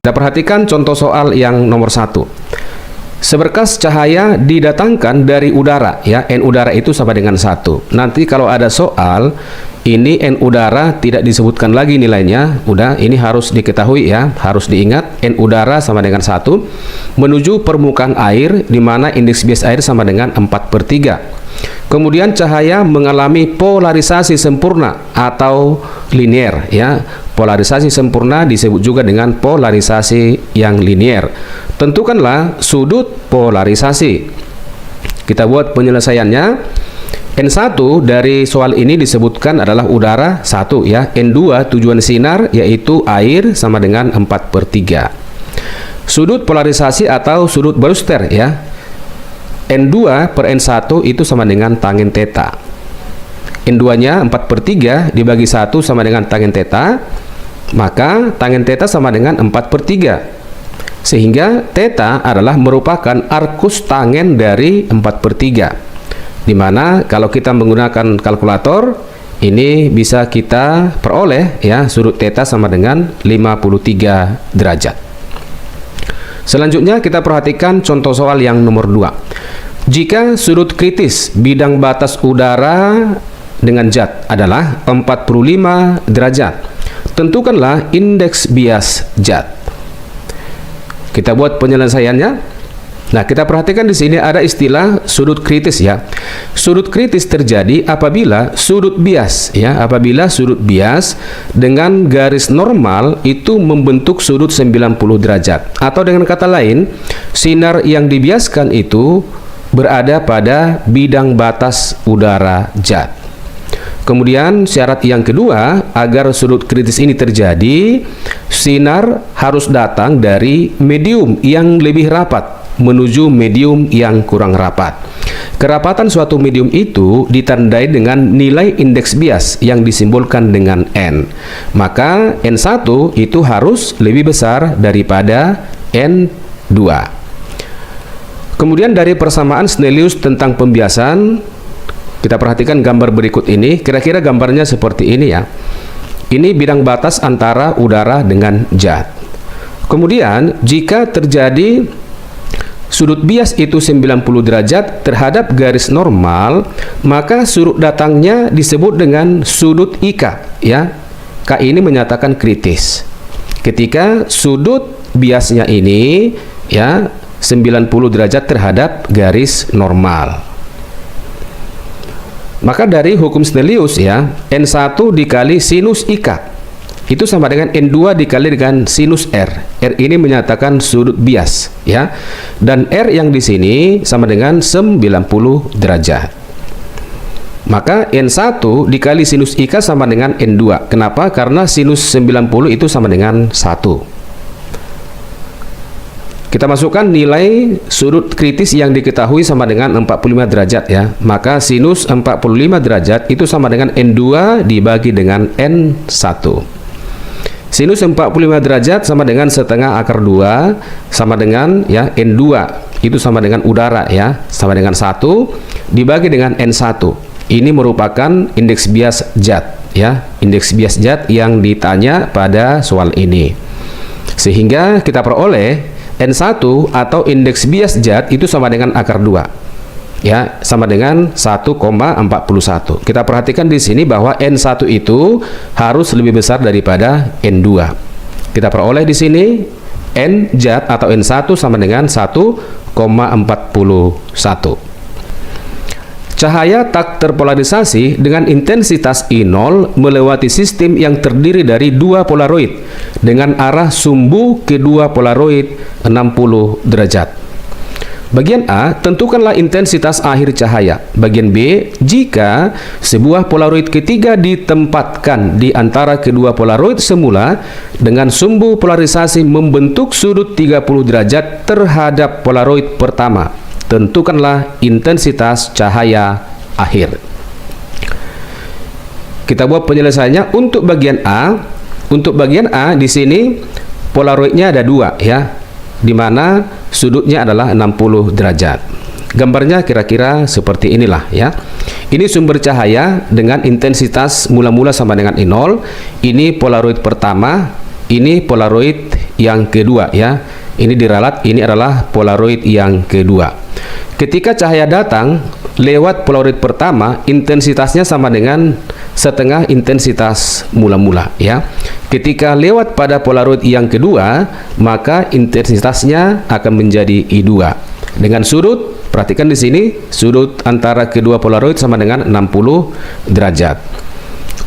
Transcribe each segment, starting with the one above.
Kita perhatikan contoh soal yang nomor 1. Seberkas cahaya didatangkan dari udara, ya, N udara itu sama dengan 1. Nanti kalau ada soal ini N udara tidak disebutkan lagi nilainya, udah ini harus diketahui ya, harus diingat N udara sama dengan 1 menuju permukaan air, di mana indeks bias air sama dengan 4/3. Kemudian cahaya mengalami polarisasi sempurna atau linier, ya. Polarisasi sempurna disebut juga dengan polarisasi yang linier. Tentukanlah sudut polarisasi. Kita buat penyelesaiannya. N1 dari soal ini disebutkan adalah udara 1, ya. N2 tujuan sinar yaitu air sama dengan 4/3. Sudut polarisasi atau sudut Brewster, ya. N2 per N1 itu sama dengan tangen theta. N2-nya 4/3 dibagi 1 sama dengan tangen theta, maka tangen theta sama dengan 4/3. Sehingga theta adalah merupakan arcus tangen dari 4/3. Dimana kalau kita menggunakan kalkulator, ini bisa kita peroleh, ya, sudut theta sama dengan 53 derajat. Selanjutnya kita perhatikan contoh soal yang nomor 2. Jika sudut kritis bidang batas udara dengan zat adalah 45 derajat, tentukanlah indeks bias zat. Kita buat penyelesaiannya. Nah, kita perhatikan di sini ada istilah sudut kritis, ya. Sudut kritis terjadi apabila sudut bias, ya, apabila sudut bias dengan garis normal itu membentuk sudut 90 derajat. Atau dengan kata lain, sinar yang dibiaskan itu berada pada bidang batas udara zat. Kemudian syarat yang kedua, agar sudut kritis ini terjadi, sinar harus datang dari medium yang lebih rapat menuju medium yang kurang rapat. Kerapatan suatu medium itu ditandai dengan nilai indeks bias yang disimbolkan dengan N. Maka N1 itu harus lebih besar daripada N2. Kemudian dari persamaan Snellius tentang pembiasan, kita perhatikan gambar berikut ini. Kira-kira gambarnya seperti ini, ya. Ini bidang batas antara udara dengan zat. Kemudian jika terjadi sudut bias itu 90 derajat terhadap garis normal, maka sudut datangnya disebut dengan sudut IK, ya. K ini menyatakan kritis. Ketika sudut biasnya ini, ya, 90 derajat terhadap garis normal. Maka dari hukum Snellius, ya, N1 dikali sinus IK itu sama dengan N2 dikali dengan sinus R. R ini menyatakan sudut bias, ya. Dan R yang di sini sama dengan 90 derajat. Maka N1 dikali sinus IK sama dengan N2. Kenapa? Karena sinus 90 itu sama dengan 1. Kita masukkan nilai sudut kritis yang diketahui sama dengan 45 derajat, ya. Maka sinus 45 derajat itu sama dengan N2 dibagi dengan N1. Sinus 45 derajat sama dengan setengah akar 2 sama dengan, ya, N2 itu sama dengan udara, ya, sama dengan 1 dibagi dengan N1. Ini merupakan indeks bias zat, ya, indeks bias zat yang ditanya pada soal ini. Sehingga kita peroleh N1 atau indeks bias zat itu sama dengan akar 2. Ya, sama dengan 1,41. Kita perhatikan di sini bahwa N1 itu harus lebih besar daripada N2. Kita peroleh di sini N zat atau N1 sama dengan 1,41. Cahaya tak terpolarisasi dengan intensitas I0 melewati sistem yang terdiri dari dua polaroid dengan arah sumbu kedua polaroid 60 derajat. Bagian A, tentukanlah intensitas akhir cahaya. Bagian B, jika sebuah polaroid ketiga ditempatkan di antara kedua polaroid semula dengan sumbu polarisasi membentuk sudut 30 derajat terhadap polaroid pertama, tentukanlah intensitas cahaya akhir. Kita buat penyelesaiannya untuk bagian A. Untuk bagian A di sini polaroidnya ada dua, ya, di mana sudutnya adalah 60 derajat. Gambarnya kira-kira seperti inilah, ya. Ini sumber cahaya dengan intensitas mula-mula sama dengan I0. Ini polaroid pertama, ini polaroid yang kedua ya. Ini diralat, ini adalah Polaroid yang kedua. Ketika cahaya datang lewat Polaroid pertama, intensitasnya sama dengan setengah intensitas mula-mula ya. Ketika lewat pada Polaroid yang kedua, maka intensitasnya akan menjadi I2. Dengan sudut, perhatikan di sini, sudut antara kedua Polaroid sama dengan 60 derajat.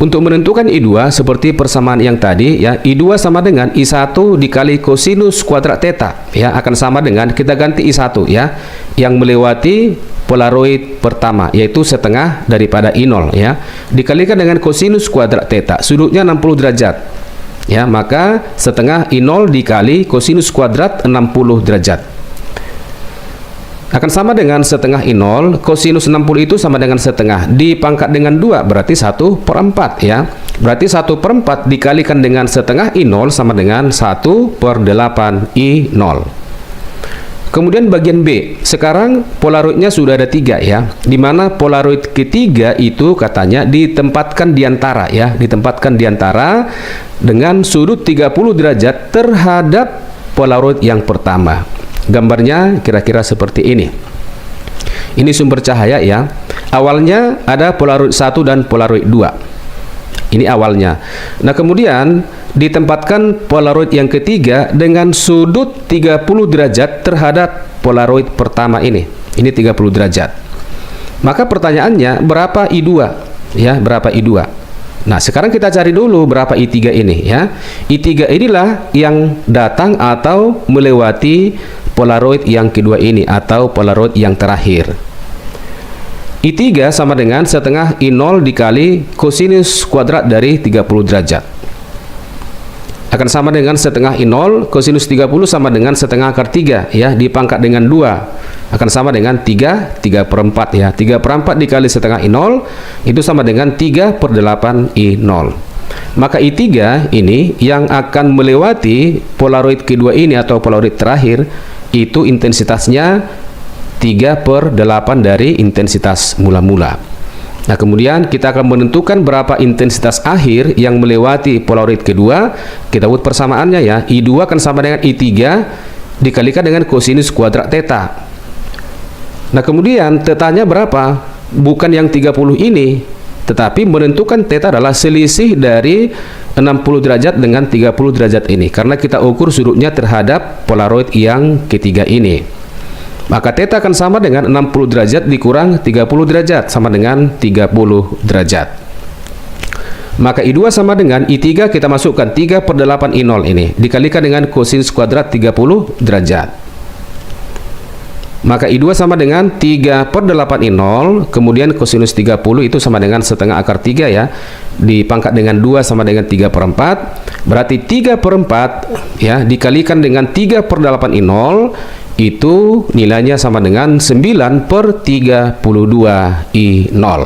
Untuk menentukan I2 seperti persamaan yang tadi ya, I2 sama dengan I1 dikali kosinus kuadrat theta ya, akan sama dengan, kita ganti I1 ya, yang melewati Polaroid pertama yaitu setengah daripada I0 ya, dikalikan dengan kosinus kuadrat theta, sudutnya 60 derajat ya, maka setengah I0 dikali kosinus kuadrat 60 derajat akan sama dengan setengah I0, kosinus 60 itu sama dengan setengah, dipangkat dengan 2, berarti 1/4 ya. Berarti 1/4 dikalikan dengan setengah I0 sama dengan 1/8 I0. Kemudian bagian B, sekarang Polaroidnya sudah ada 3 ya, dimana Polaroid ketiga itu katanya ditempatkan di antara ya, ditempatkan di antara dengan sudut 30 derajat terhadap Polaroid yang pertama. Gambarnya kira-kira seperti ini. Ini sumber cahaya ya. Awalnya ada Polaroid 1 dan Polaroid 2. Ini awalnya. Nah, kemudian ditempatkan Polaroid yang ketiga dengan sudut 30 derajat terhadap Polaroid pertama ini. Ini 30 derajat. Maka pertanyaannya, berapa I2? Ya, berapa I2? Nah, sekarang kita cari dulu berapa I3 ini ya. I3 inilah yang datang atau melewati Polaroid yang kedua ini atau Polaroid yang terakhir. I3 sama dengan setengah I0 dikali kosinus kuadrat dari 30 derajat. Akan sama dengan setengah I0 kosinus 30 sama dengan setengah akar 3 ya, dipangkat dengan 2. Akan sama dengan 3/4 ya. 3/4 dikali setengah I0 itu sama dengan 3/8 I0. Maka I3 ini yang akan melewati Polaroid kedua ini atau Polaroid terakhir itu intensitasnya 3/8 dari intensitas mula-mula. Nah, kemudian kita akan menentukan berapa intensitas akhir yang melewati Polaroid kedua. Kita buat persamaannya ya. I2 akan sama dengan I3 dikalikan dengan kosinus kuadrat theta. Nah, kemudian tetanya berapa? Bukan yang 30 ini, tetapi menentukan theta adalah selisih dari 60 derajat dengan 30 derajat ini, karena kita ukur sudutnya terhadap Polaroid yang ketiga ini. Maka theta akan sama dengan 60 derajat dikurang 30 derajat sama dengan 30 derajat. Maka I2 sama dengan I3, kita masukkan 3/8 I0 ini dikalikan dengan kosinus kuadrat 30 derajat. Maka I2 sama dengan 3/8 I0, kemudian kosinus 30 itu sama dengan setengah akar 3 ya, dipangkat dengan 2 sama dengan 3/4, berarti 3/4 ya dikalikan dengan 3/8 I0 itu nilainya sama dengan 9/32 I0.